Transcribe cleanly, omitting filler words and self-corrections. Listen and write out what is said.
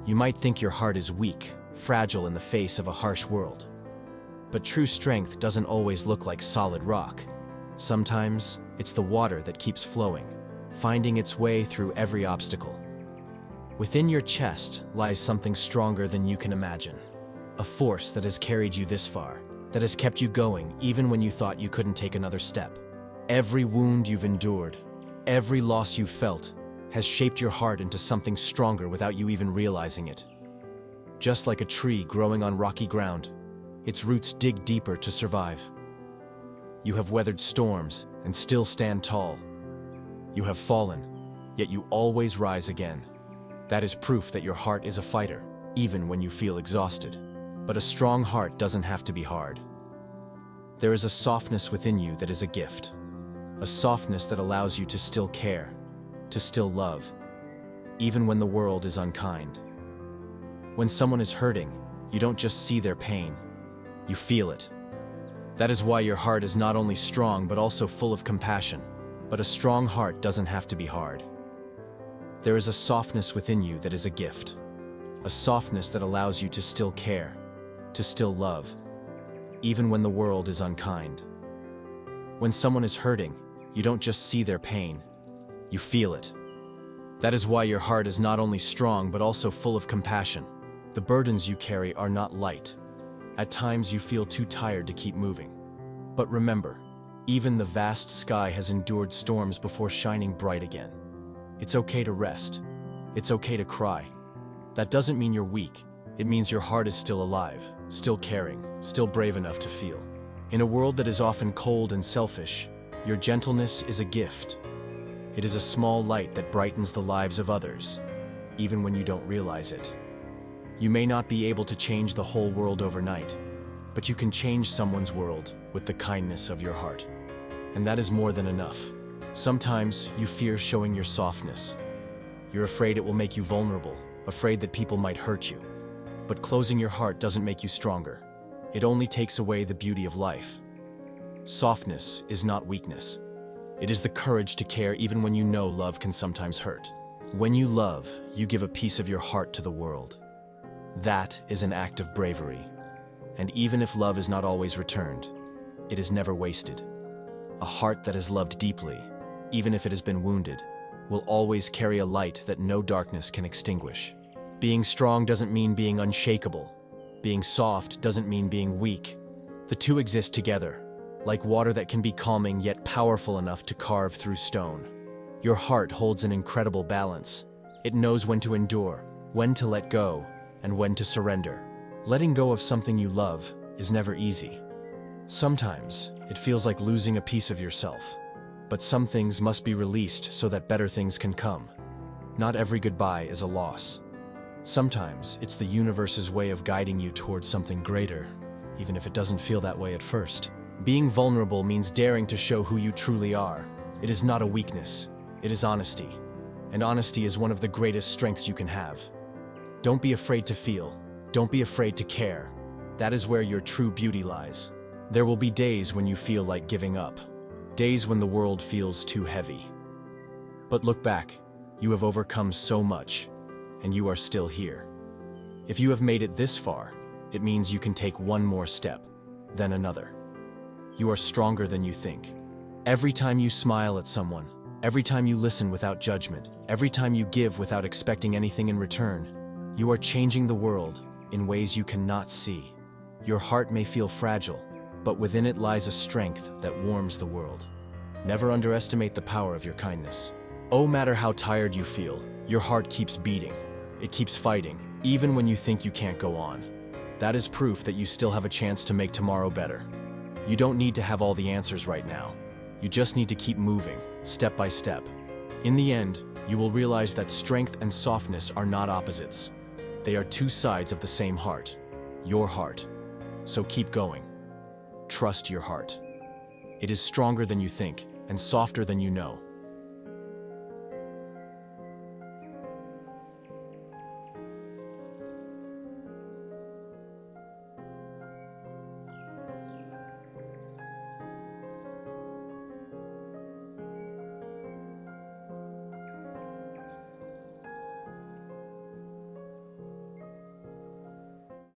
You might think your heart is weak, fragile in the face of a harsh world. But true strength doesn't always look like solid rock. Sometimes, it's the water that keeps flowing, finding its way through every obstacle. Within your chest lies something stronger than you can imagine. A force that has carried you this far, that has kept you going even when you thought you couldn't take another step. Every wound you've endured, every loss you've felt, has shaped your heart into something stronger without you even realizing it. Just like a tree growing on rocky ground, its roots dig deeper to survive. You have weathered storms and still stand tall. You have fallen, yet you always rise again. That is proof that your heart is a fighter, even when you feel exhausted. But a strong heart doesn't have to be hard. There is a softness within you that is a gift. A softness that allows you to still care, to still love, even when the world is unkind. When someone is hurting, you don't just see their pain, you feel it. That is why your heart is not only strong but also full of compassion. But a strong heart doesn't have to be hard. There is a softness within you that is a gift. A softness that allows you to still care, to still love, even when the world is unkind. When someone is hurting, you don't just see their pain, you feel it. That is why your heart is not only strong but also full of compassion. The burdens you carry are not light. At times you feel too tired to keep moving. But remember, even the vast sky has endured storms before shining bright again. It's okay to rest. It's okay to cry. That doesn't mean you're weak. It means your heart is still alive, still caring, still brave enough to feel. In a world that is often cold and selfish, your gentleness is a gift. It is a small light that brightens the lives of others, even when you don't realize it. You may not be able to change the whole world overnight, but you can change someone's world with the kindness of your heart. And that is more than enough. Sometimes you fear showing your softness. You're afraid it will make you vulnerable, afraid that people might hurt you. But closing your heart doesn't make you stronger. It only takes away the beauty of life. Softness is not weakness. It is the courage to care even when you know love can sometimes hurt. When you love, you give a piece of your heart to the world. That is an act of bravery. And even if love is not always returned, it is never wasted. A heart that has loved deeply, even if it has been wounded, will always carry a light that no darkness can extinguish. Being strong doesn't mean being unshakable. Being soft doesn't mean being weak. The two exist together, like water that can be calming yet powerful enough to carve through stone. Your heart holds an incredible balance. It knows when to endure, when to let go, and when to surrender. Letting go of something you love is never easy. Sometimes, it feels like losing a piece of yourself. But some things must be released so that better things can come. Not every goodbye is a loss. Sometimes, it's the universe's way of guiding you towards something greater, even if it doesn't feel that way at first. Being vulnerable means daring to show who you truly are. It is not a weakness, it is honesty. And honesty is one of the greatest strengths you can have. Don't be afraid to feel. Don't be afraid to care. That is where your true beauty lies. There will be days when you feel like giving up. Days when the world feels too heavy. But look back, you have overcome so much, and you are still here. If you have made it this far, it means you can take one more step, then another. You are stronger than you think. Every time you smile at someone, every time you listen without judgment, every time you give without expecting anything in return, you are changing the world in ways you cannot see. Your heart may feel fragile, but within it lies a strength that warms the world. Never underestimate the power of your kindness. No matter how tired you feel, your heart keeps beating. It keeps fighting, even when you think you can't go on. That is proof that you still have a chance to make tomorrow better. You don't need to have all the answers right now. You just need to keep moving, step by step. In the end, you will realize that strength and softness are not opposites. They are two sides of the same heart, your heart. So keep going. Trust your heart. It is stronger than you think and softer than you know.